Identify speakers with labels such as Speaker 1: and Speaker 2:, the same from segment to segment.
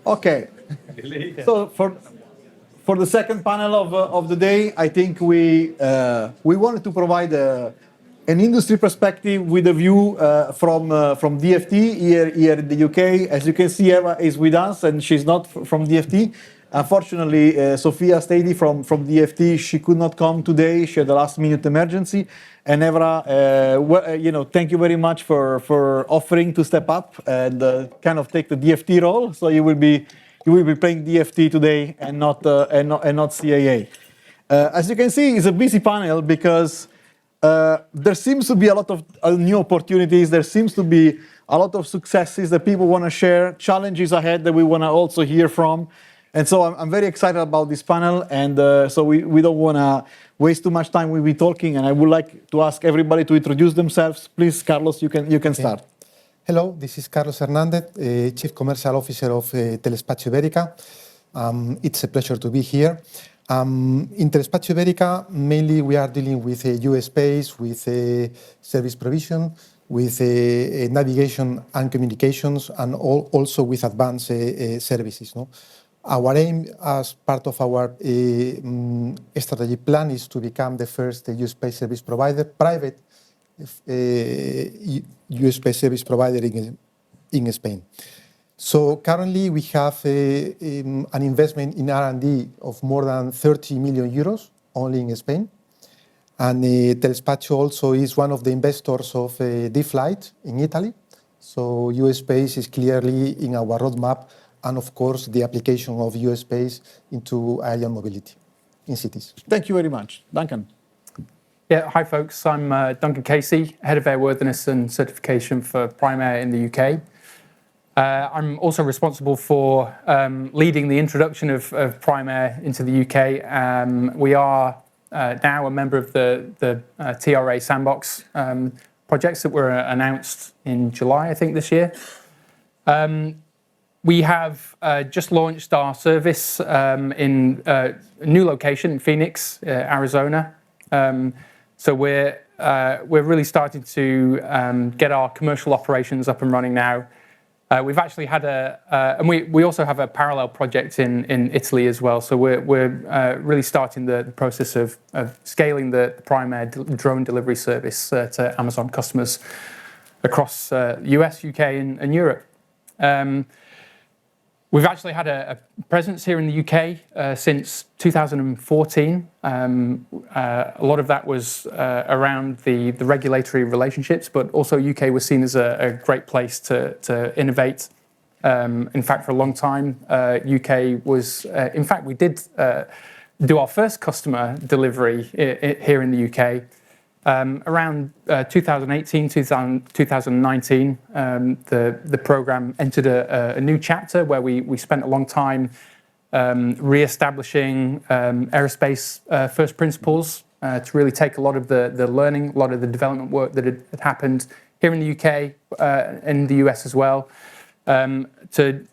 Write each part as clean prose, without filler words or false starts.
Speaker 1: Okay. So for the second panel of the day, I think we wanted to provide an industry perspective with a view from DFT here in the UK. As you can see, Ewa is with us, and she's not from DFT. Unfortunately, Sophia Stady from DFT, she could not come today. She had a last-minute emergency. And Evra, thank you very much for offering to step up and kind of take the DFT role. So you will be playing DFT today and not CAA. As you can see, it's a busy panel because there seems to be a lot of new opportunities. There seems to be a lot of successes that people want to share, challenges ahead that we want to also hear from. And so I'm very excited about this panel, and so we don't want to waste too much time. We'll be talking, and I would like to ask everybody to introduce themselves. Please, Carlos, you can start.
Speaker 2: Hello, this is Carlos Hernandez, Chief Commercial Officer of Telespazio Ibérica. It's a pleasure to be here. In Telespazio Ibérica, mainly we are dealing with US space, with service provision, with navigation and communications, and also with advanced services. No? Our aim as part of our strategy plan is to become the first US space service provider, private US space service provider in Spain. So currently we have an investment in R&D of more than 30 million euros only in Spain. And Telespazio also is one of the investors of D-Flight in Italy. So US space is clearly in our roadmap, and of course the application of US space into aerial mobility in cities.
Speaker 1: Thank you very much. Duncan.
Speaker 3: Yeah, hi folks, I'm Duncan Casey, Head of Airworthiness and Certification for Prime Air in the UK. I'm also responsible for leading the introduction of Prime Air into the UK. We are now a member of the TRA sandbox projects that were announced in July, I think, this year. We have just launched our service in a new location in Phoenix, Arizona. So we're really starting to get our commercial operations up and running now. We've actually had and we also have a parallel project in Italy as well. So we're really starting the process of scaling the Prime Air Drone Delivery service to Amazon customers across US, UK, and Europe. We've actually had a presence here in the UK since 2014. A lot of that was around the regulatory relationships, but also UK was seen as a great place to innovate. In fact, for a long time, UK was, in fact, we did do our first customer delivery here in the UK. Around 2018, 2019, the program entered a new chapter where we spent a long time re-establishing aerospace first principles to really take a lot of the learning, a lot of the development work that had happened here in the UK, in the US as well, to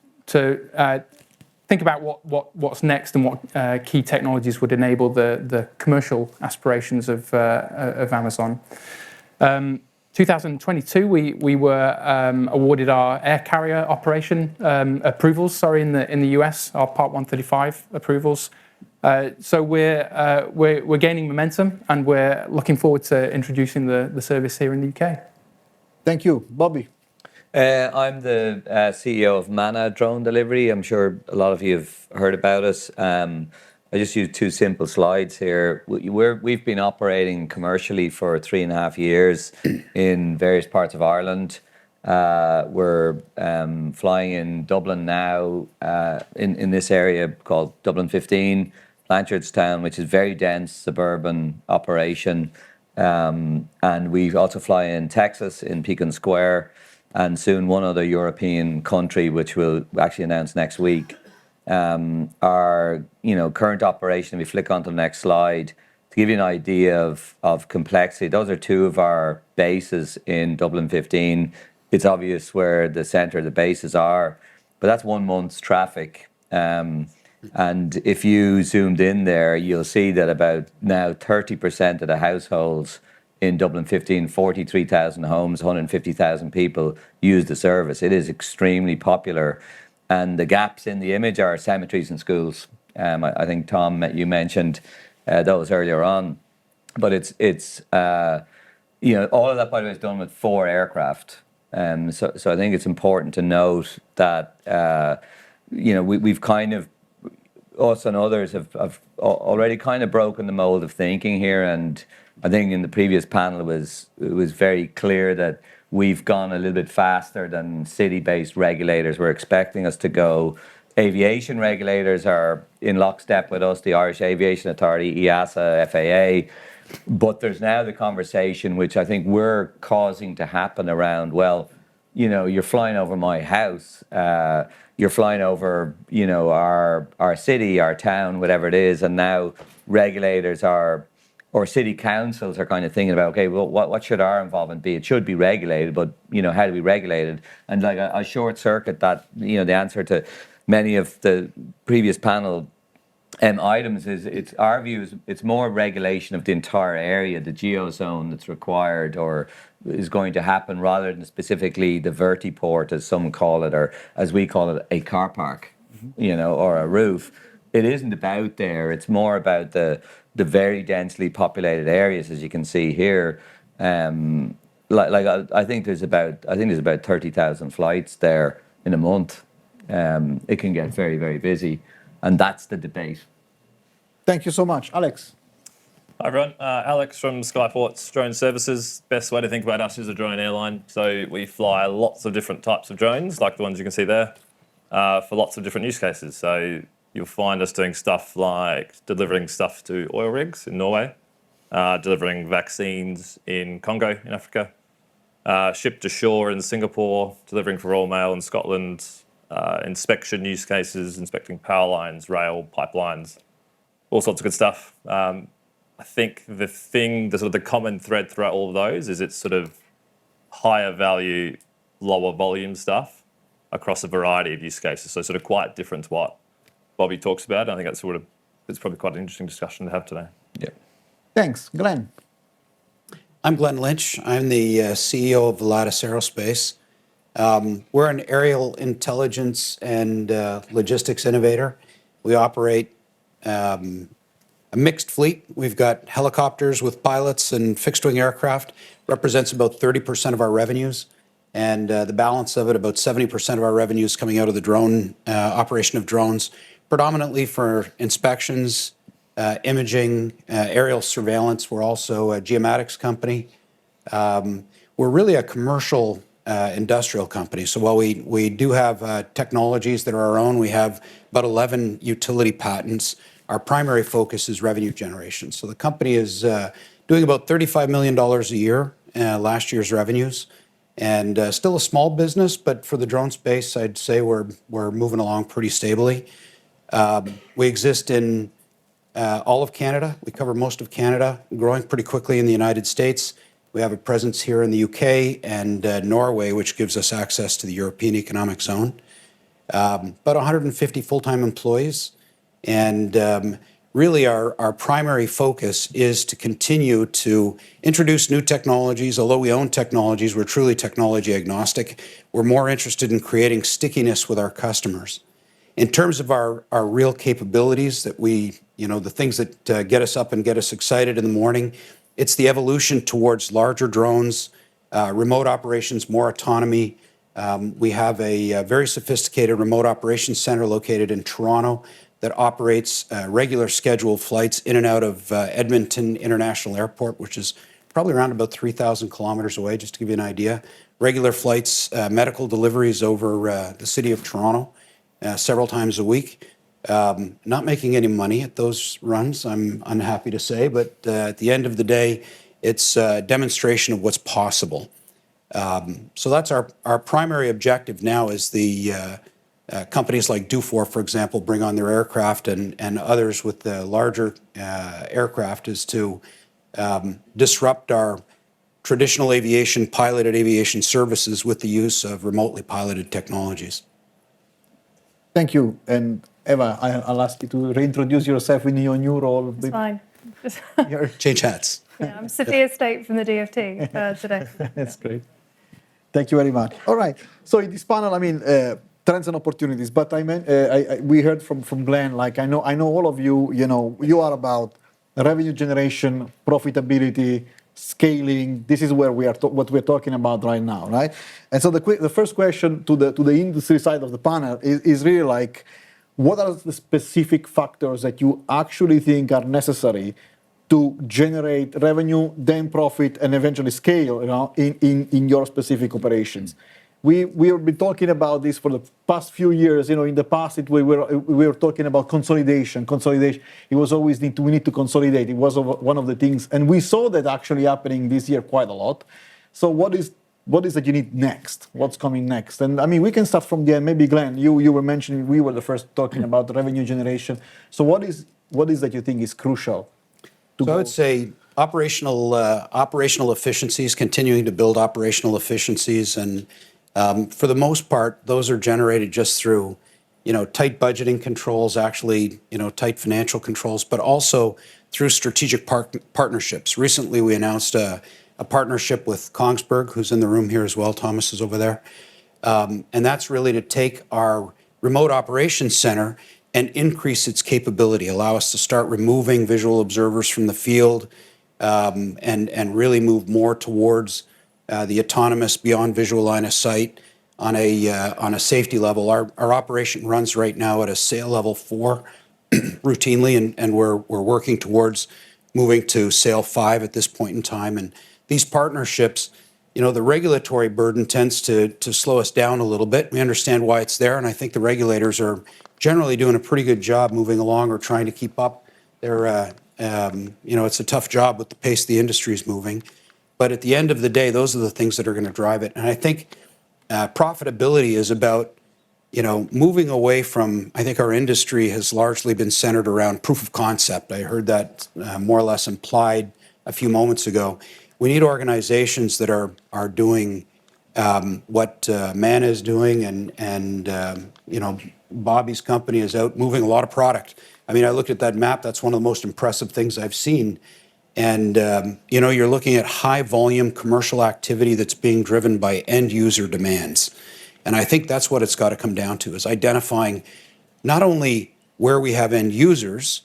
Speaker 3: think about what's next and what key technologies would enable the commercial aspirations of Amazon. 2022, we were awarded our air carrier operation approvals. In the US, our Part 135 approvals. So we're gaining momentum, and we're looking forward to introducing the service here in the UK.
Speaker 1: Thank you, Bobby.
Speaker 4: I'm the CEO of Manna Drone Delivery. I'm sure a lot of you have heard about us. I just use two simple slides here. We've been operating commercially for 3.5 years in various parts of Ireland. We're flying in Dublin now, in this area called Dublin 15, Blanchardstown, which is very dense suburban operation. And we also fly in Texas, in Pekin Square, and soon one other European country, which we'll actually announce next week. Our current operation, if we flick onto the next slide, to give you an idea of complexity, those are two of our bases in Dublin 15. It's obvious where the centre of the bases are, but that's 1 month's traffic. And if you zoomed in there, you'll see that about now 30% of the households in Dublin 15, 43,000 homes, 150,000 people use the service. It is extremely popular. and the gaps in the image are cemeteries and schools. I think, Tom, you mentioned those earlier on. But it's all of that, by the way, is done with 4 aircraft. So I think it's important to note that, we've kind of, us and others have already kind of broken the mold of thinking here. And I think in the previous panel it was very clear that we've gone a little bit faster than city-based regulators were expecting us to go. Aviation regulators are in lockstep with us, the Irish Aviation Authority, EASA, FAA. But there's now the conversation, which I think we're causing to happen around, well, you're flying over my house, you're flying over, our city, our town, whatever it is, and now regulators or city councils are kind of thinking about, okay, well, what should our involvement be? It should be regulated, but, how do we regulate it? And like I short circuit that, the answer to many of the previous panel items is, it's our view is it's more regulation of the entire area, the geozone that's required or is going to happen, rather than specifically the vertiport, as some call it, or as we call it, a car park, or a roof. It isn't about there. It's more about the very densely populated areas, as you can see here. I think there's about 30,000 flights there in a month. It can get very, very busy. And that's the debate.
Speaker 1: Thank you so much. Alex.
Speaker 5: Hi everyone, Alex from Skyports Drone Services. Best way to think about us is a drone airline. So we fly lots of different types of drones, like the ones you can see there, for lots of different use cases. So you'll find us doing stuff like delivering stuff to oil rigs in Norway, delivering vaccines in Congo in Africa, ship to shore in Singapore, delivering for Royal Mail in Scotland, inspection use cases, inspecting power lines, rail, pipelines, all sorts of good stuff. I think the sort of the common thread throughout all of those is it's sort of higher value, lower volume stuff across a variety of use cases. So sort of quite different to what Bobby talks about. I think it's probably quite an interesting discussion to have today.
Speaker 4: Yeah.
Speaker 1: Thanks. Glen.
Speaker 6: I'm Glen Lynch. I'm the CEO of Volatus Aerospace. We're an aerial intelligence and logistics innovator. We operate a mixed fleet. We've got helicopters with pilots and fixed-wing aircraft, represents about 30% of our revenues, and the balance of it, about 70% of our revenues, coming out of the drone operation of drones, predominantly for inspections, imaging, aerial surveillance. We're also a geomatics company. We're really a commercial industrial company. So while we do have technologies that are our own, we have about 11 utility patents. Our primary focus is revenue generation. So the company is doing about $35 million a year, last year's revenues, and still a small business, but for the drone space, I'd say we're moving along pretty stably. We exist in all of Canada. We cover most of Canada, growing pretty quickly in the United States. We have a presence here in the UK and Norway, which gives us access to the European Economic Zone. About 150 full-time employees. And really our primary focus is to continue to introduce new technologies. Although we own technologies, we're truly technology agnostic. We're more interested in creating stickiness with our customers. In terms of our real capabilities that the things that get us up and get us excited in the morning, it's the evolution towards larger drones, remote operations, more autonomy. We have a very sophisticated remote operations center located in Toronto that operates regular scheduled flights in and out of Edmonton International Airport, which is probably around about 3,000 kilometers away, just to give you an idea. Regular flights, medical deliveries over the city of Toronto several times a week. Not making any money at those runs, I'm unhappy to say, but at the end of the day, it's a demonstration of what's possible. So that's our primary objective now is the companies like Dufour, for example, bring on their aircraft and others with the larger aircraft is to disrupt our traditional aviation, piloted aviation services with the use of remotely piloted technologies.
Speaker 1: Thank you. And Ewa, I'll ask you to reintroduce yourself in your new role.
Speaker 7: It's fine.
Speaker 6: Change hats.
Speaker 7: Yeah, I'm Sophia State from the DFT today.
Speaker 1: That's great. Thank you very much. All right. So in this panel, trends and opportunities. But we heard from Glen. Like I know all of you. You know, you are about revenue generation, profitability, scaling. This is where what we're talking about right now, right? And so the first question to the industry side of the panel is really like, what are the specific factors that you actually think are necessary to generate revenue, then profit, and eventually scale, you know, in your specific operations? We have been talking about this for the past few years. You know, in the past, we were talking about consolidation. Consolidation. It was always we need to consolidate. It was one of the things, and we saw that actually happening this year quite a lot. So what is that you need next? What's coming next? And I mean, we can start from the end. Maybe Glen, you were mentioning we were the first talking about revenue generation. So what is that you think is crucial?
Speaker 6: So I would say operational efficiencies, continuing to build operational efficiencies, and for the most part, those are generated just through, you know, tight budgeting controls, actually, you know, tight financial controls, but also through strategic partnerships. Recently, we announced a partnership with Kongsberg, who's in the room here as well. Thomas is over there. And that's really to take our remote operations center and increase its capability, allow us to start removing visual observers from the field, and really move more towards the autonomous beyond visual line of sight on a safety level. Our operation runs right now at a SAIL level 4 routinely, and we're working towards moving to SAIL 5 at this point in time. And these partnerships, you know, the regulatory burden tends to slow us down a little bit. We understand why it's there, and I think the regulators are generally doing a pretty good job moving along or trying to keep up. They're, you know, it's a tough job with the pace the industry is moving. But at the end of the day, those are the things that are going to drive it. And I think profitability is about, you know, moving away from, I think our industry has largely been centered around proof of concept. I heard that more or less implied a few moments ago. We need organizations that are doing what Manna is doing, and you know, Bobby's company is out moving a lot of product. I mean, I looked at that map. That's one of the most impressive things I've seen. And you know, you're looking at high volume commercial activity that's being driven by end user demands. And I think that's what it's got to come down to, is identifying not only where we have end users,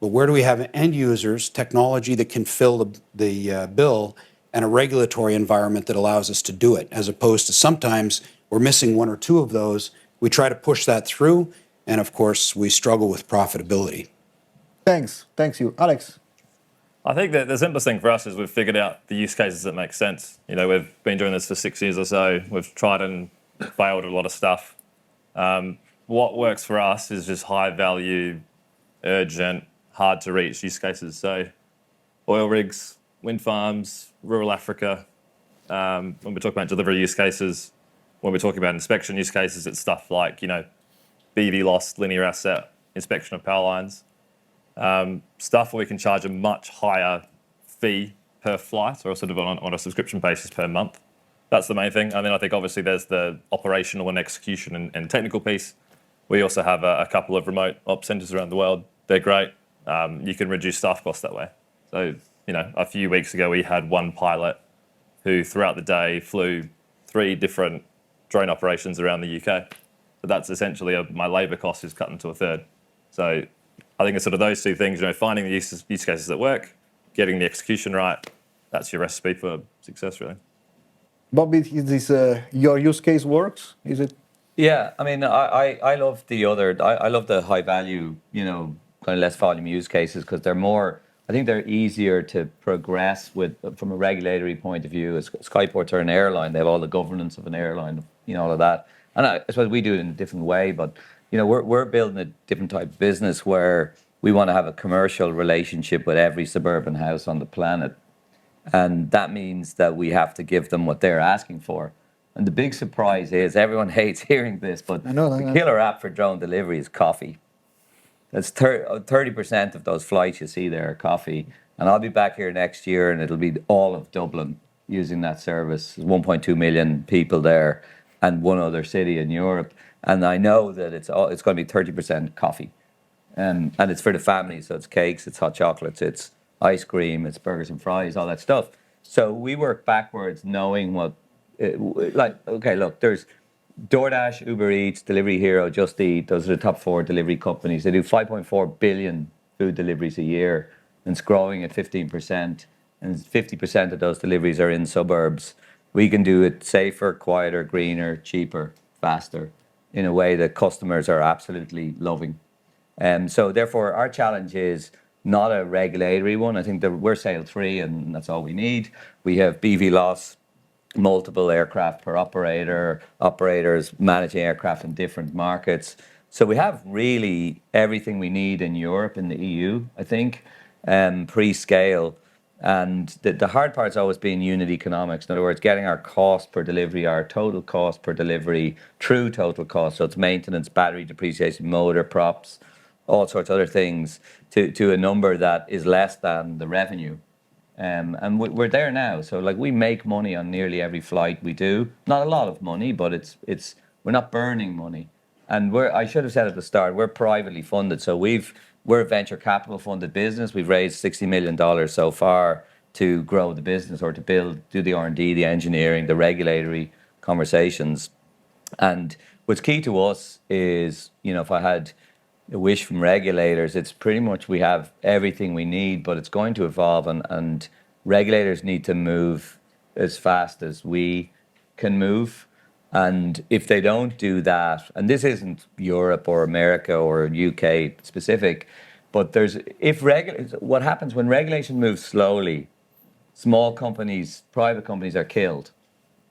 Speaker 6: but where do we have end users, technology that can fill the bill, and a regulatory environment that allows us to do it, as opposed to sometimes we're missing one or two of those. We try to push that through, and of course, we struggle with profitability.
Speaker 1: Thanks you. Alex?
Speaker 5: I think that the simplest thing for us is we've figured out the use cases that make sense. You know, we've been doing this for 6 years or so. We've tried and failed at a lot of stuff. What works for us is just high value, urgent, hard to reach use cases. So oil rigs, wind farms, rural Africa. When we're talking about delivery use cases, when we're talking about inspection use cases, it's stuff like, you know, BVLOS, linear asset, inspection of power lines. Stuff where we can charge a much higher fee per flight, or sort of on a subscription basis per month. That's the main thing. And then I think obviously there's the operational and execution and technical piece. We also have a couple of remote ops centers around the world. They're great. You can reduce staff costs that way. So, you know, a few weeks ago we had one pilot who throughout the day flew 3 different drone operations around the UK. So that's essentially my labour cost is cut into a third. So I think it's sort of those two things, you know, finding the use cases that work, getting the execution right. That's your recipe for success, really.
Speaker 1: Bobby, is this your use case works? Is it?
Speaker 4: Yeah, I mean, I love I love the high value, you know, kind of less volume use cases, because they're more, I think they're easier to progress with from a regulatory point of view. As Skyports are an airline, they have all the governance of an airline, you know, all of that. And I suppose we do it in a different way, but, you know, we're building a different type of business where we want to have a commercial relationship with every suburban house on the planet. And that means that we have to give them what they're asking for. And the big surprise is, everyone hates hearing this, but the killer app for drone delivery is coffee. That's 30% of those flights you see there are coffee. And I'll be back here next year, and it'll be all of Dublin using that service. There's 1.2 million people there, and one other city in Europe. And I know that it's going to be 30% coffee. And it's for the family, so it's cakes, it's hot chocolates, it's ice cream, it's burgers and fries, all that stuff. So we work backwards, knowing what, okay, look, there's DoorDash, Uber Eats, Delivery Hero, Just Eat, those are the top 4 delivery companies. They do 5.4 billion food deliveries a year, and it's growing at 15%. And 50% of those deliveries are in suburbs. We can do it safer, quieter, greener, cheaper, faster, in a way that customers are absolutely loving. So therefore, our challenge is not a regulatory one. I think that we're SAIL 3, and that's all we need. We have BVLOS, multiple aircraft per operator, operators managing aircraft in different markets. So we have really everything we need in Europe, in the EU, I think, pre-scale. And the hard part's always been unit economics. In other words, getting our cost per delivery, our total cost per delivery, true total cost. So it's maintenance, battery depreciation, motor, props, all sorts of other things, to a number that is less than the revenue. And we're there now. So like, we make money on nearly every flight we do. Not a lot of money, but it's we're not burning money. And I should have said at the start, we're privately funded. So we're a venture capital funded business. We've raised $60 million so far to grow the business, or to do the R&D, the engineering, the regulatory conversations. And what's key to us is, if I had a wish from regulators, it's pretty much we have everything we need, but it's going to evolve, and regulators need to move as fast as we can move. And if they don't do that, and this isn't Europe or America or UK specific, but what happens when regulation moves slowly, small companies, private companies are killed,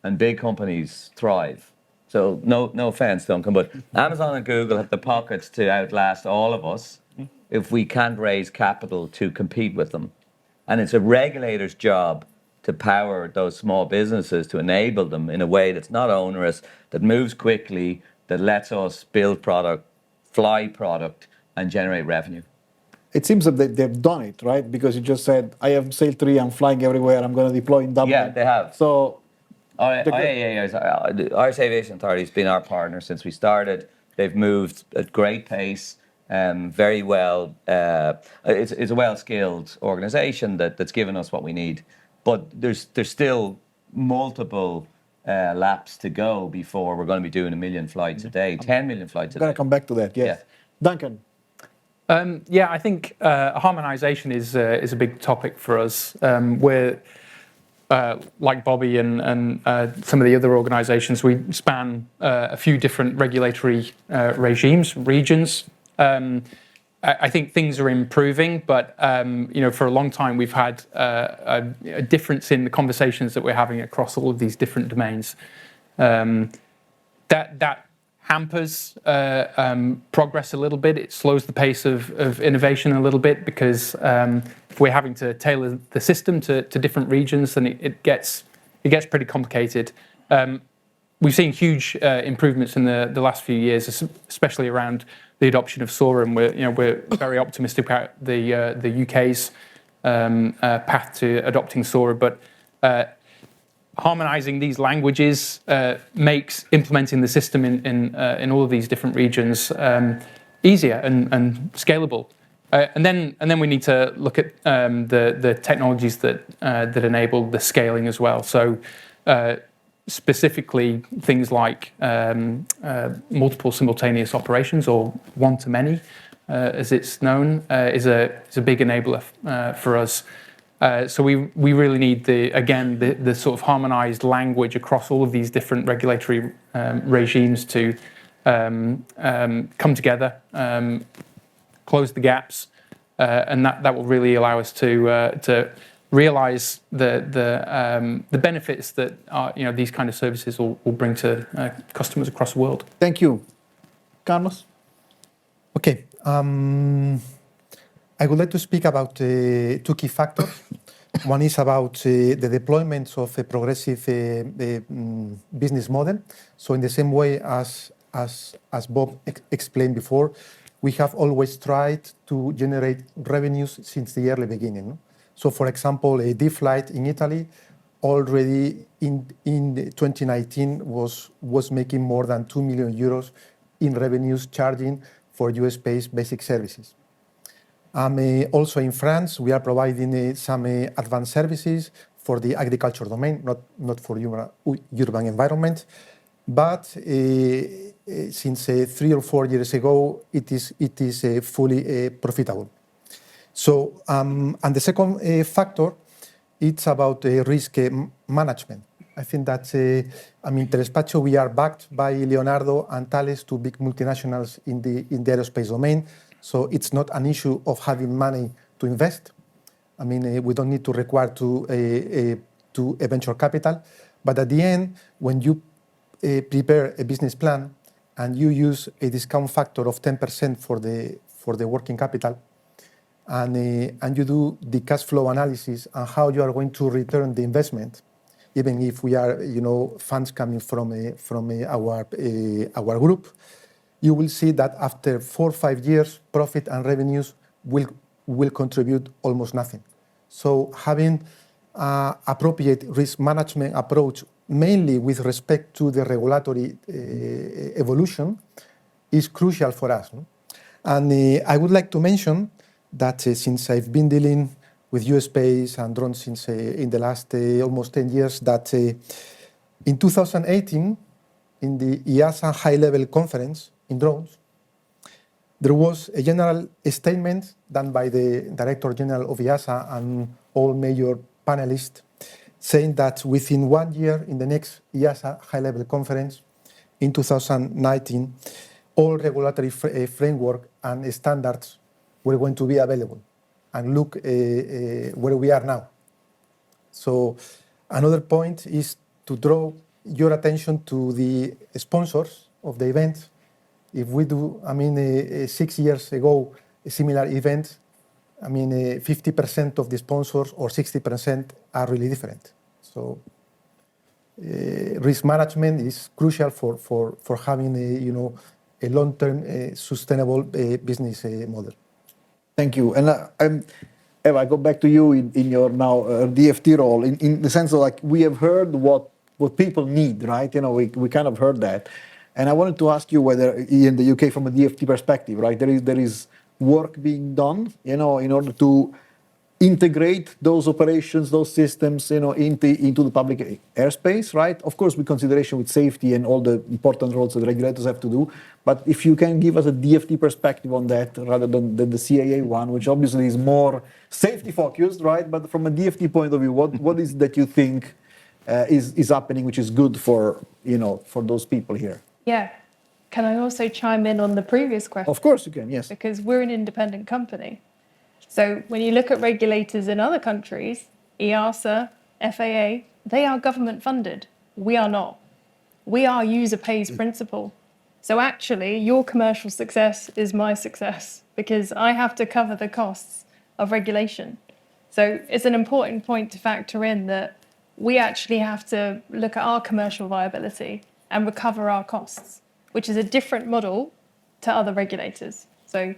Speaker 4: and big companies thrive. So no offense, Duncan, but Amazon and Google have the pockets to outlast all of us if we can't raise capital to compete with them. And it's a regulator's job to power those small businesses, to enable them in a way that's not onerous, that moves quickly, that lets us build product, fly product, and generate revenue.
Speaker 1: It seems that they've done it, right? Because you just said, I have SAIL 3, I'm flying everywhere, I'm going to deploy in Dublin.
Speaker 4: Yeah, they have.
Speaker 1: So
Speaker 4: Irish Aviation Authority has been our partner since we started. They've moved at great pace, very well. It's a well-skilled organisation that's given us what we need. But there's still multiple laps to go before we're going to be doing 1 million flights a day, 10 million flights a day.
Speaker 1: I'm going to come back to that, yes. Yeah. Duncan.
Speaker 3: I think harmonisation is a big topic for us. We're like Bobby and some of the other organisations, we span a few different regulatory regions. I think things are improving, but for a long time we've had a difference in the conversations that we're having across all of these different domains. That hampers progress a little bit. It slows the pace of innovation a little bit, because if we're having to tailor the system to different regions, then it gets pretty complicated. We've seen huge improvements in the last few years, especially around the adoption of SORA, and we're very optimistic about the UK's path to adopting SORA. But harmonising these languages makes implementing the system in all of these different regions easier and scalable. And then we need to look at the technologies that enable the scaling as well. So specifically things like multiple simultaneous operations, or one-to-many, as it's known, is a big enabler for us. So we really need the sort of harmonised language across all of these different regulatory regimes to come together, close the gaps, and that will really allow us to realise the benefits that these kind of services will bring to customers across the world.
Speaker 1: Thank you. Carlos?
Speaker 2: Okay. I would like to speak about two key factors. One is about the deployment of a progressive business model. So in the same way as Bob explained before, we have always tried to generate revenues since the early beginning. So for example, a D flight in Italy already in 2019 was making more than 2 million euros in revenues, charging for US-based basic services. Also in France, we are providing some advanced services for the agriculture domain, not for urban environment. but since 3 or 4 years ago, it is fully profitable. So, and the second factor, it's about risk management. I think that, Telespazio, we are backed by Leonardo and Thales, two big multinationals in the aerospace domain. So it's not an issue of having money to invest. We don't need to require to a venture capital. But at the end, when you prepare a business plan and you use a discount factor of 10% for the working capital, and you do the cash flow analysis on how you are going to return the investment, even if we are, funds coming from our group, you will see that after 4 or 5 years, profit and revenues will contribute almost nothing. So having appropriate risk management approach, mainly with respect to the regulatory evolution, is crucial for us. No? And I would like to mention that since I've been dealing with US space and drones since in the last almost 10 years, that in 2018, in the EASA high-level conference in drones, there was a general statement done by the Director General of EASA and all major panelists saying that within 1 year, in the next EASA high-level conference in 2019, all regulatory framework and standards were going to be available. And look where we are now. So another point is to draw your attention to the sponsors of the event. If we do, 6 years ago, a similar event, 50% of the sponsors or 60% are really different. So risk management is crucial for having a long-term sustainable business model.
Speaker 1: Thank you. And Ewa, I go back to you in your now DFT role, in the sense of like we have heard what people need, right? We kind of heard that. And I wanted to ask you whether in the UK, from a DFT perspective, right, there is work being done, in order to integrate those operations, those systems, into the public airspace, right? Of course, with consideration with safety and all the important roles that the regulators have to do. But if you can give us a DFT perspective on that rather than the CAA one, which obviously is more safety focused, right? But from a DFT point of view, what is that you think is happening, which is good for those people here?
Speaker 7: Yeah. Can I also chime in on the previous question?
Speaker 1: Of course you can, yes.
Speaker 7: Because we're an independent company. So when you look at regulators in other countries, EASA, FAA, they are government funded. We are not. We are user pays principle. So actually, your commercial success is my success because I have to cover the costs of regulation. So it's an important point to factor in that we actually have to look at our commercial viability and recover our costs, which is a different model to other regulators. So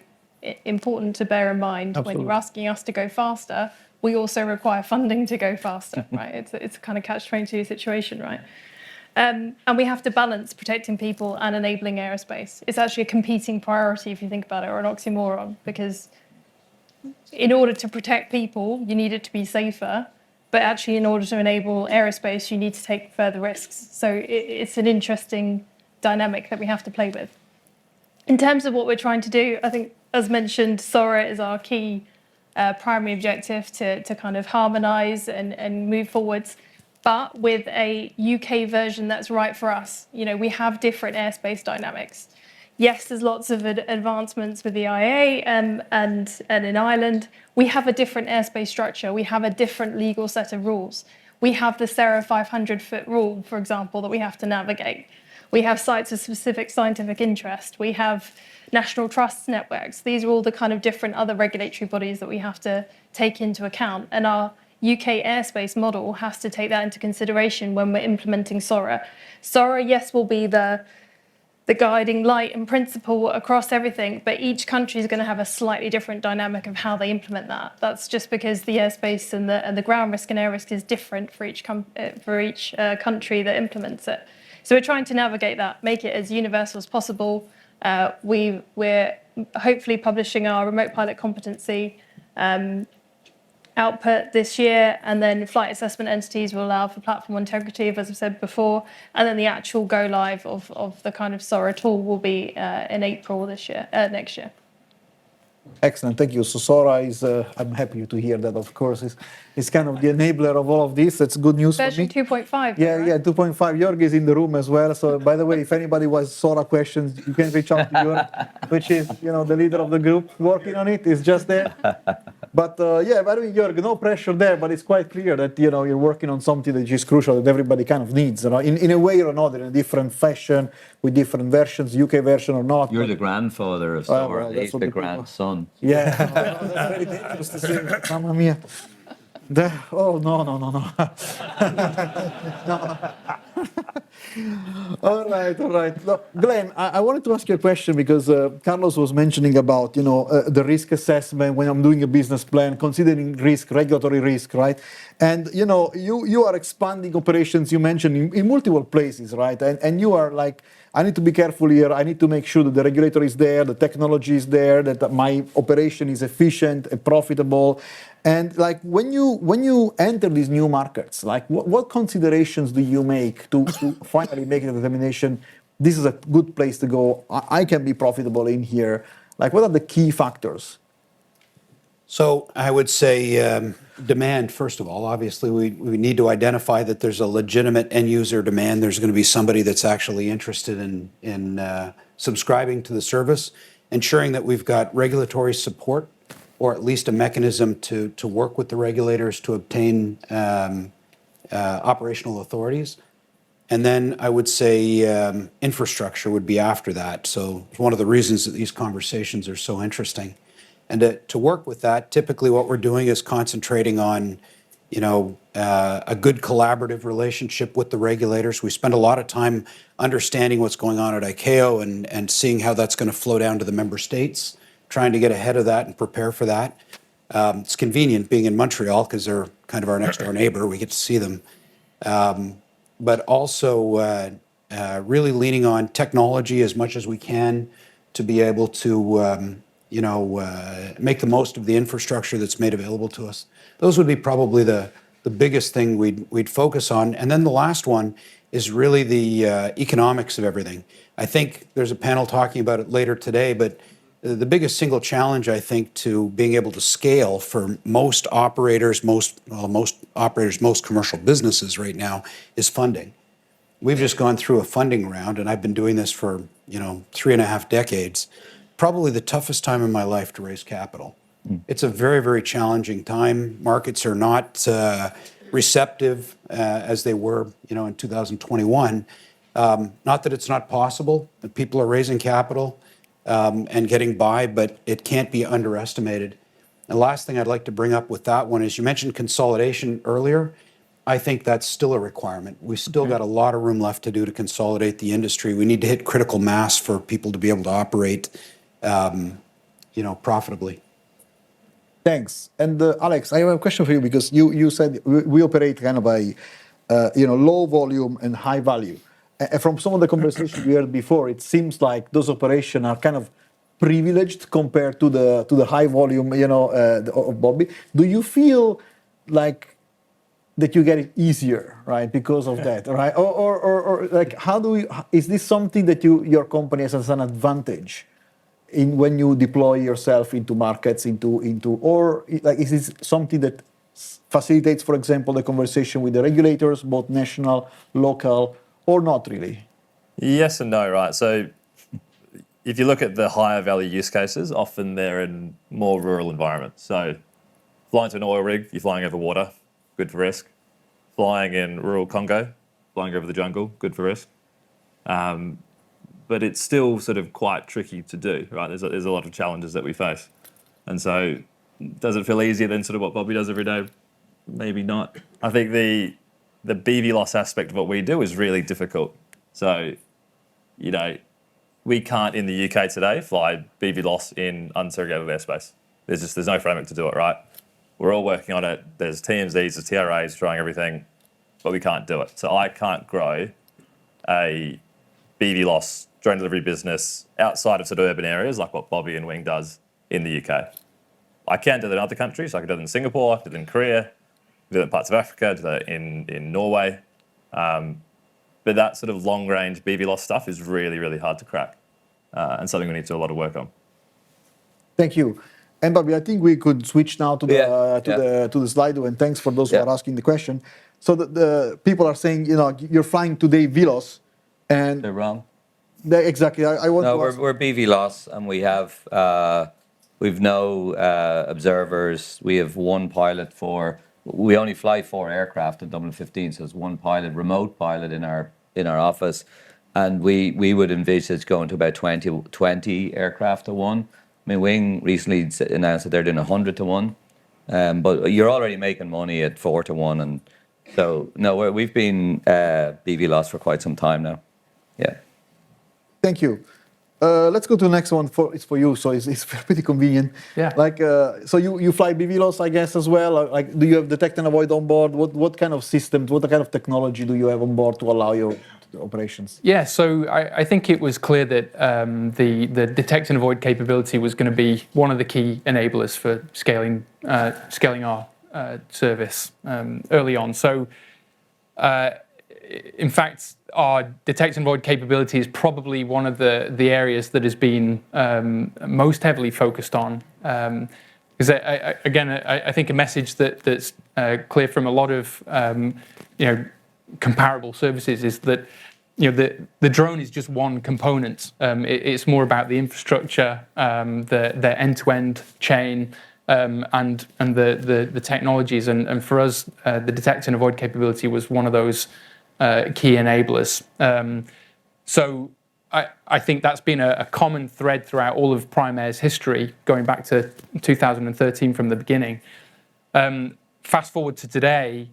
Speaker 7: important to bear in mind. Absolutely. When you're asking us to go faster, we also require funding to go faster, right? It's a kind of catch-22 situation, right? And we have to balance protecting people and enabling aerospace. It's actually a competing priority if you think about it, or an oxymoron, because in order to protect people, you need it to be safer, but actually in order to enable aerospace, you need to take further risks. So it's an interesting dynamic that we have to play with. In terms of what we're trying to do, I think, as mentioned, SORA is our key primary objective to kind of harmonise and move forwards, but with a UK version that's right for us. We have different airspace dynamics. Yes, there's lots of advancements with the IA and in Ireland. We have a different airspace structure. We have a different legal set of rules. We have the SORA 500-foot rule, for example, that we have to navigate. We have sites of specific scientific interest. We have national trusts networks. These are all the kind of different other regulatory bodies that we have to take into account. And our UK airspace model has to take that into consideration when we're implementing SORA. SORA, yes, will be the guiding light and principle across everything, but each country is going to have a slightly different dynamic of how they implement that. That's just because the airspace and the ground risk and air risk is different for each country that implements it. So we're trying to navigate that, make it as universal as possible. We're hopefully publishing our remote pilot competency, and output this year, and then flight assessment entities will allow for platform integrity, as I've said before, and then the actual go live of the kind of SORA tool will be in April next year.
Speaker 1: Excellent, thank you. So SORA is, I'm happy to hear that, of course, is kind of the enabler of all of this. That's good news for me.
Speaker 7: Version 2.5.
Speaker 1: Yeah,
Speaker 7: right?
Speaker 1: yeah, 2.5. Jörg is in the room as well. So, by the way, if anybody was SORA questions, you can reach out to Jörg, which is, the leader of the group working on it. It's just there. But yeah, by the way, Jörg, no pressure there. But it's quite clear that you're working on something that is crucial that everybody kind of needs, in a way or another, in a different fashion, with different versions, UK version or not.
Speaker 4: You're the grandfather of SORA.
Speaker 1: well, that's
Speaker 4: He's
Speaker 1: what
Speaker 4: the
Speaker 1: the people-
Speaker 4: grandson.
Speaker 1: Yeah, that's very dangerous to say. Mamma mia. Oh, no. No. All right. Look, Glenn, I wanted to ask you a question because Carlos was mentioning about, the risk assessment when I'm doing a business plan, considering risk, regulatory risk, right? And, you are expanding operations, you mentioned, in multiple places, right? And you are like, I need to be careful here. I need to make sure that the regulator is there, the technology is there, that my operation is efficient and profitable. And like when you enter these new markets, like what considerations do you make to finally make a determination? This is a good place to go. I can be profitable in here. Like, what are the key factors?
Speaker 6: So I would say demand, first of all. Obviously, we need to identify that there's a legitimate end user demand. There's going to be somebody that's actually interested in subscribing to the service, ensuring that we've got regulatory support, or at least a mechanism to work with the regulators to obtain operational authorities. And then I would say infrastructure would be after that. So it's one of the reasons that these conversations are so interesting. And to work with that, typically what we're doing is concentrating on, a good collaborative relationship with the regulators. We spend a lot of time understanding what's going on at ICAO and seeing how that's going to flow down to the member states, trying to get ahead of that and prepare for that. It's convenient being in Montreal because they're kind of our next door neighbor. We get to see them. But also really leaning on technology as much as we can to be able to make the most of the infrastructure that's made available to us. Those would be probably the biggest thing we'd focus on. And then the last one is really the economics of everything. I think there's a panel talking about it later today, but the biggest single challenge, I think, to being able to scale for most operators, most commercial businesses right now is funding. We've just gone through a funding round, and I've been doing this for 3.5 decades. Probably the toughest time in my life to raise capital. It's a very, very challenging time. Markets are not receptive as they were, in 2021. Not that it's not possible that people are raising capital and getting by, but it can't be underestimated. The last thing I'd like to bring up with that one is you mentioned consolidation earlier. I think that's still a requirement. We still got a lot of room left to do to consolidate the industry. We need to hit critical mass for people to be able to operate, profitably.
Speaker 1: Thanks. And Alex, I have a question for you because you said we operate kind of a low volume and high value. And from some of the conversations we heard before, it seems like those operations are kind of privileged compared to the high volume, of Bobby. Do you feel like that you get it easier, right, because of that, right? Or like, is this something that your company has as an advantage when you deploy yourself into markets, or like, is this something that facilitates, for example, the conversation with the regulators, both national, local, or not really?
Speaker 5: Yes and no, right? So if you look at the higher value use cases, often they're in more rural environments. So flying to an oil rig, you're flying over water, good for risk. Flying in rural Congo, flying over the jungle, good for risk. But it's still sort of quite tricky to do, right? There's a lot of challenges that we face. And so does it feel easier than sort of what Bobby does every day? Maybe not. I think the BVLOS aspect of what we do is really difficult. So, we can't in the UK today fly BVLOS in unsegregated airspace. There's no framework to do it, right? We're all working on it. There's TMZs, there's TRAs trying everything, but we can't do it. So I can't grow a BVLOS drone delivery business outside of sort of urban areas like what Bobby and Wing does in the UK. I can do that in other countries. I can do that in Singapore, I can do that in Korea, I can do that in parts of Africa, I do that in Norway. But that sort of long-range BVLOS stuff is really, really hard to crack, and something we need to do a lot of work on.
Speaker 1: Thank you. And Bobby, I think we could switch now to the slide, and thanks for those who are asking the question. So the people are saying, you're flying today VLOS, and
Speaker 4: They're wrong.
Speaker 1: Exactly. I want to ask.
Speaker 4: We're BVLOS, and we've no observers. We have one pilot we only fly 4 aircraft in Dublin 15, so it's one pilot, remote pilot in our office, and we would envisage going to about 20 aircraft to one. I mean, Wing recently announced that they're doing 100 to one, but you're already making money at 4 to 1, and so no, we've been BVLOS for quite some time now. Yeah.
Speaker 1: Thank you. Let's go to the next one. It's for you, so it's pretty convenient.
Speaker 3: Yeah.
Speaker 1: So you fly BVLOS, I guess, as well. Like, do you have detect and avoid on board? What kind of systems, what kind of technology do you have on board to allow your operations?
Speaker 3: Yeah, so I think it was clear that the detect and avoid capability was going to be one of the key enablers for scaling our service early on. So, in fact, our detect and avoid capability is probably one of the areas that has been most heavily focused on. Because I think a message that's clear from a lot of comparable services is that the drone is just one component. It's more about the infrastructure, the end-to-end chain, and the technologies. And for us, the detect and avoid capability was one of those key enablers. So I think that's been a common thread throughout all of Prime Air's history, going back to 2013 from the beginning. Fast forward to today,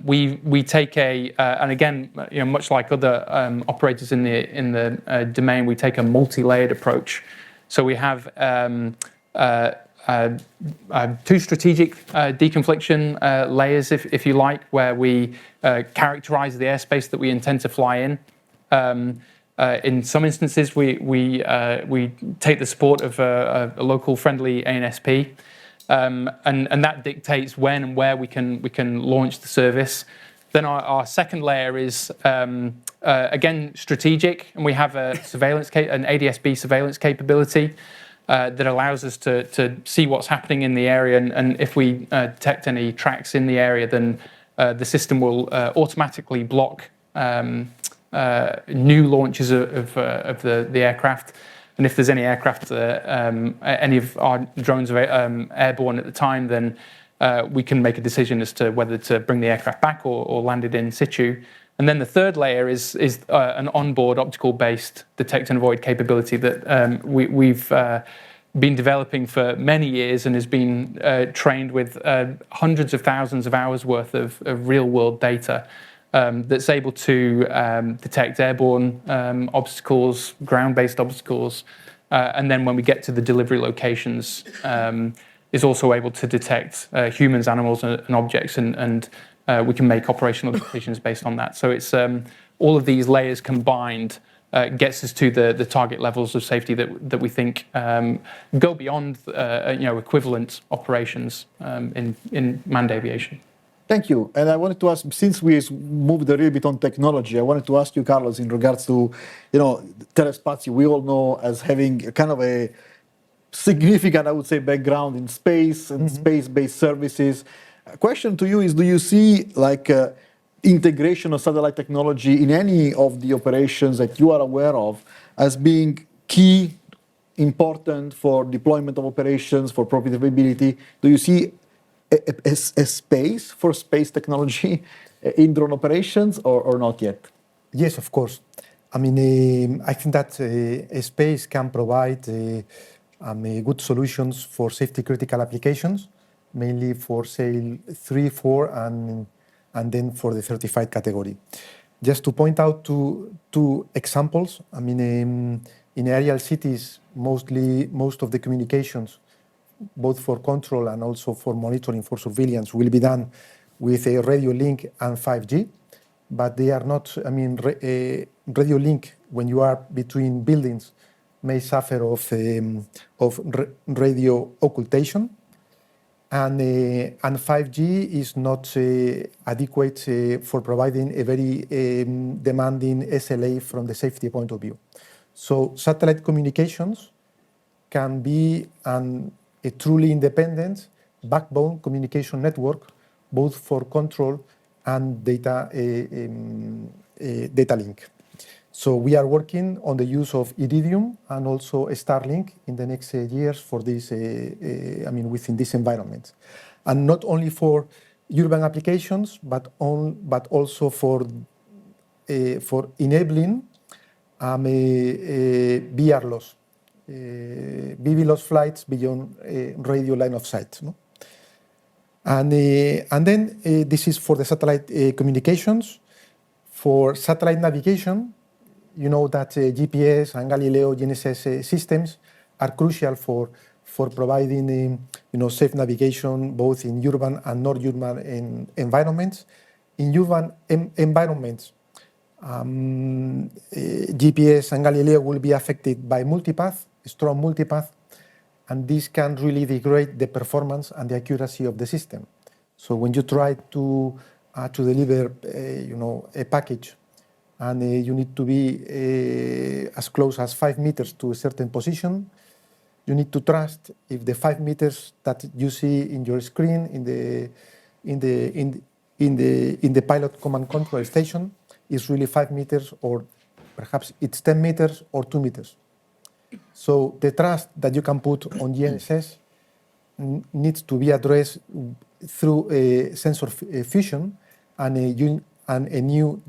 Speaker 3: we take and again, much like other operators in the domain, we take a multi-layered approach. So we have 2 strategic deconfliction layers, if you like, where we characterize the airspace that we intend to fly in. In some instances, we take the support of a local friendly ANSP, and that dictates when and where we can launch the service. Then our second layer is again strategic, and we have an ADSB surveillance capability that allows us to see what's happening in the area, and if we detect any tracks in the area, then the system will automatically block new launches of the aircraft. And if there's any aircraft, any of our drones airborne at the time, then we can make a decision as to whether to bring the aircraft back or land it in situ. And then the third layer is an onboard optical-based detect and avoid capability that we've been developing for many years and has been trained with hundreds of thousands of hours worth of real-world data that's able to detect airborne obstacles, ground-based obstacles, and then when we get to the delivery locations, is also able to detect humans, animals, and objects, and we can make operational decisions based on that. So it's all of these layers combined gets us to the target levels of safety that we think go beyond equivalent operations in manned aviation.
Speaker 1: Thank you. And I wanted to ask, since we moved a little bit on technology, I wanted to ask you, Carlos, in regards to, Telespazio, we all know as having kind of a significant, I would say, background in space and space-based services. A question to you is, do you see integration of satellite technology in any of the operations that you are aware of as being key, important for deployment of operations, for profitability? Do you see a space for space technology in drone operations or not yet?
Speaker 2: Yes, of course. I mean, I think that space can provide good solutions for safety critical applications, mainly for say 3, 4, and then for the 35 category. Just to point out two examples. I mean, in aerial cities, most of the communications, both for control and also for monitoring for surveillance, will be done with a radio link and 5G, but they are not. I mean, radio link when you are between buildings may suffer of radio occultation, and 5G is not adequate for providing a very demanding SLA from the safety point of view. So satellite communications can be a truly independent backbone communication network, both for control and data link. So we are working on the use of Iridium and also Starlink in the next years for this, within this environment. And not only for urban applications, but also for enabling BVLOS, BVLOS flights beyond radio line of sight. No? And then this is for the satellite communications. For satellite navigation, you know that GPS and Galileo GNSS systems are crucial for providing safe navigation both in urban and non-urban environments. In urban environments, GPS and Galileo will be affected by strong multipath, and this can really degrade the performance and the accuracy of the system. So when you try to deliver, a package, and you need to be as close as 5 meters to a certain position, you need to trust if the 5 meters that you see in your screen in the pilot command control station is really 5 meters, or perhaps it's 10 meters or 2 meters. So the trust that you can put on GNSS needs to be addressed through a sensor fusion and a new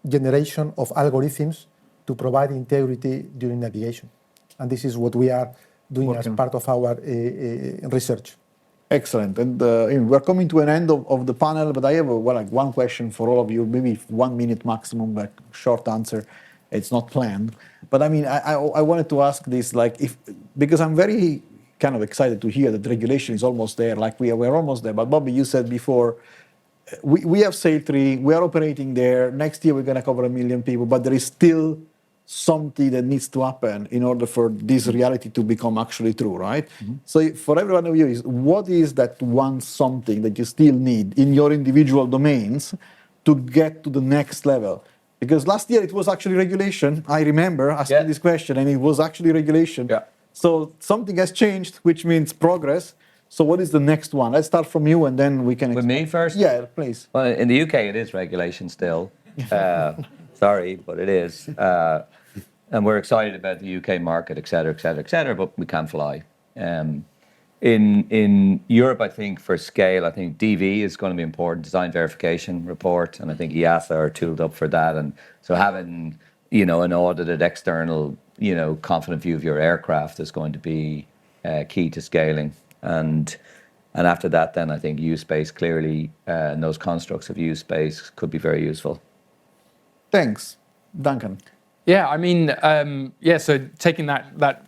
Speaker 2: generation of algorithms to provide integrity during navigation. And this is what we are doing as part of our research.
Speaker 1: Excellent. And we're coming to an end of the panel, but I have one question for all of you, maybe 1 minute maximum, like short answer. It's not planned. But I wanted to ask this, because I'm very kind of excited to hear that regulation is almost there, like we're almost there. But Bobby, you said before, we have Sail 3, we are operating there. Next year we're going to cover 1 million people, but there is still something that needs to happen in order for this reality to become actually true, right? Mm-hmm. So for every one of you, what is that one something that you still need in your individual domains to get to the next level? Because last year it was actually regulation. I remember asking this question, and it was actually regulation. Yeah. So something has changed, which means progress. So what is the next one? Let's start from you, and then we can...
Speaker 4: With me first?
Speaker 1: Yeah, please.
Speaker 4: Well, in the UK, it is regulation still. Sorry, but it is. And we're excited about the UK market, et cetera, but we can't fly. In Europe, I think for scale, I think DV is going to be important, design verification report, and I think EASA are tooled up for that. And so having, an audited external, confident view of your aircraft is going to be key to scaling. And after that, then I think U-Space clearly, and those constructs of U-Space could be very useful.
Speaker 1: Thanks. Duncan.
Speaker 3: Yeah, so taking that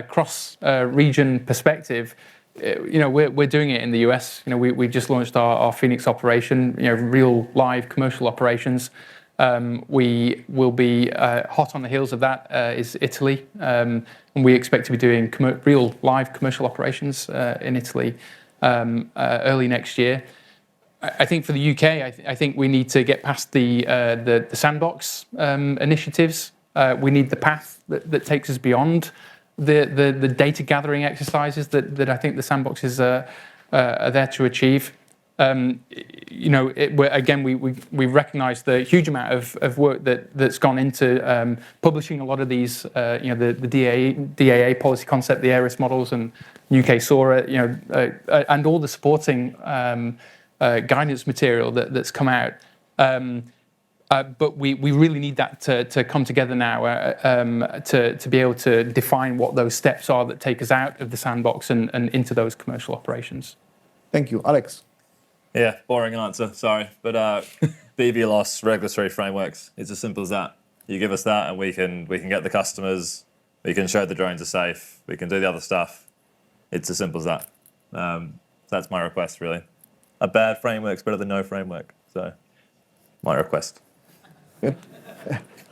Speaker 3: cross-region perspective, we're doing it in the US. We just launched our Phoenix operation, real live commercial operations. We will be hot on the heels of that is Italy, and we expect to be doing real live commercial operations in Italy early next year. I think for the UK, I think we need to get past the sandbox initiatives. We need the path that takes us beyond the data gathering exercises that I think the sandboxes are there to achieve. We recognise the huge amount of work that's gone into publishing a lot of these, the DAA policy concept, the ARIS models, and UK SORA, and all the supporting guidance material that's come out. But we really need that to come together now to be able to define what those steps are that take us out of the sandbox and into those commercial operations.
Speaker 1: Thank you. Alex?
Speaker 5: Yeah, boring answer, sorry. But BVLOS regulatory frameworks, it's as simple as that. You give us that and we can get the customers, we can show the drones are safe, we can do the other stuff. It's as simple as that. That's my request, really. A bad framework's better than no framework, so my request.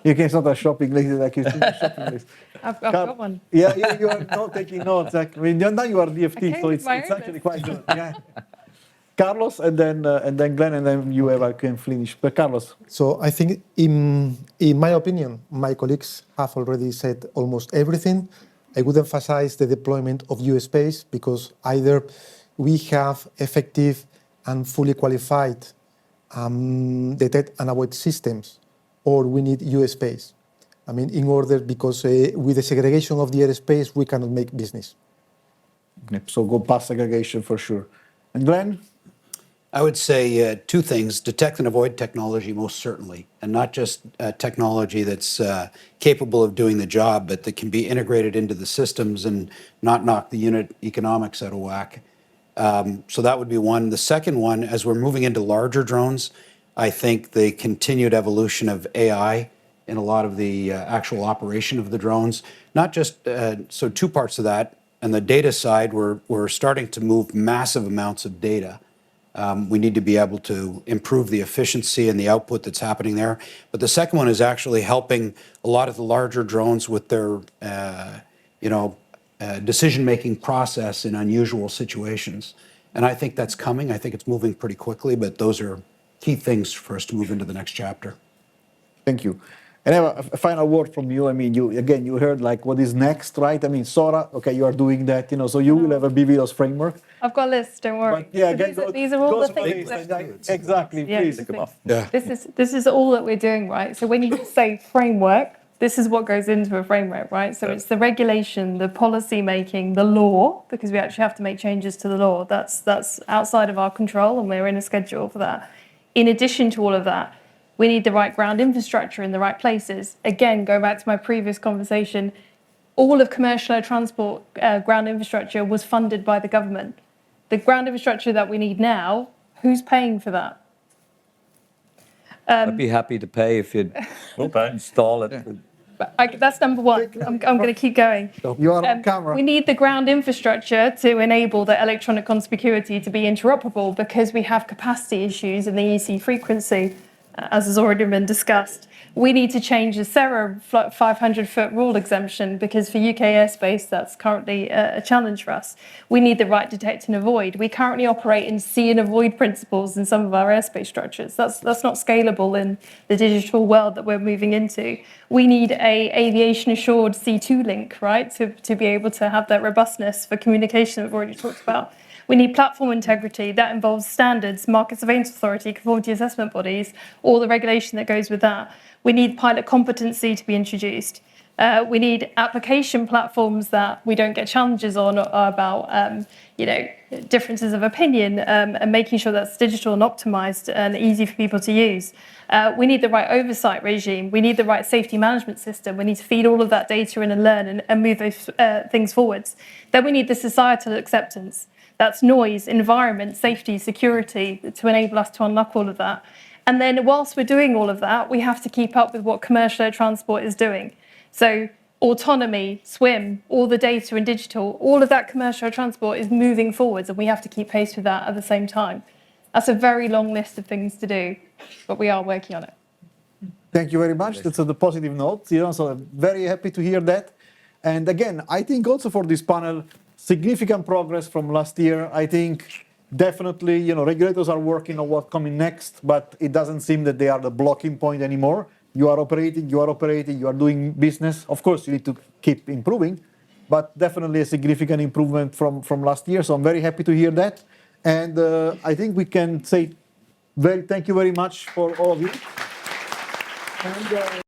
Speaker 1: You can start a shopping list like you see a shopping list.
Speaker 7: I've got one.
Speaker 1: Yeah, you are not taking notes. I mean, now you are DFT,
Speaker 7: Okay,
Speaker 1: so
Speaker 7: with
Speaker 1: it's
Speaker 7: my own
Speaker 1: actually
Speaker 7: list.
Speaker 1: quite good. Yeah. Carlos, and then Glenn, and then you Eva can finish. But Carlos.
Speaker 2: So I think, in my opinion, my colleagues have already said almost everything. I would emphasize the deployment of U-Space because either we have effective and fully qualified detect and avoid systems, or we need U-Space. I mean, in order, because with the segregation of the airspace, we cannot make business.
Speaker 1: Yep, so go past segregation for sure. And Glenn?
Speaker 6: I would say two things: detect and avoid technology, most certainly, and not just technology that's capable of doing the job, but that can be integrated into the systems and not knock the unit economics out of whack. So that would be one. The second one, as we're moving into larger drones, I think the continued evolution of AI in a lot of the actual operation of the drones, not just, so two parts of that. On the data side, we're starting to move massive amounts of data. We need to be able to improve the efficiency and the output that's happening there. But the second one is actually helping a lot of the larger drones with their, decision-making process in unusual situations. And I think that's coming. I think it's moving pretty quickly, but those are key things for us to move into the next chapter.
Speaker 1: Thank you. And Eva, a final word from you. I mean, you heard like what is next, right? I mean, SORA, okay, you are doing that, so you will have a BVLOS framework.
Speaker 7: I've got a list, don't worry.
Speaker 1: But yeah,
Speaker 7: So these are all the
Speaker 1: through
Speaker 7: things that...
Speaker 1: Exactly,
Speaker 7: Yeah,
Speaker 1: please.
Speaker 6: Yeah.
Speaker 7: This is all that we're doing, right? So when you say framework, this is what goes into a framework, right? So it's the regulation, the policy making, the law, because we actually have to make changes to the law. That's outside of our control, and we're in a schedule for that. In addition to all of that, we need the right ground infrastructure in the right places. Again, going back to my previous conversation, all of commercial air transport ground infrastructure was funded by the government. The ground infrastructure that we need now, who's paying for that?
Speaker 4: I'd be happy to pay if you'd install it.
Speaker 7: That's number one. I'm going to keep going.
Speaker 1: You are on camera.
Speaker 7: We need the ground infrastructure to enable the electronic conspicuity to be interoperable because we have capacity issues in the EC frequency, as has already been discussed. We need to change the SORA 500-foot rule exemption because for UK airspace, that's currently a challenge for us. We need the right detect and avoid. We currently operate in see and avoid principles in some of our airspace structures. That's not scalable in the digital world that we're moving into. We need a aviation assured C2 link, right, to be able to have that robustness for communication that we've already talked about. We need platform integrity. That involves standards, Market Surveillance Authority, conformity assessment bodies, all the regulation that goes with that. We need pilot competency to be introduced. We need application platforms that we don't get challenges on about, differences of opinion and making sure that's digital and optimized and easy for people to use. We need the right oversight regime. We need the right safety management system. We need to feed all of that data in and learn and move those things forwards. Then we need the societal acceptance. That's noise, environment, safety, security to enable us to unlock all of that. And then whilst we're doing all of that, we have to keep up with what commercial air transport is doing. So autonomy, swim, all the data and digital, all of that commercial air transport is moving forwards and we have to keep pace with that at the same time. That's a very long list of things to do, but we are working on it.
Speaker 1: Thank you very much. That's the positive note. So I'm very happy to hear that. And again, I think also for this panel, significant progress from last year. I think definitely, regulators are working on what's coming next, but it doesn't seem that they are the blocking point anymore. You are operating, you are doing business. Of course, you need to keep improving, but definitely a significant improvement from last year. So I'm very happy to hear that. And I think we can say thank you very much for all of you. And,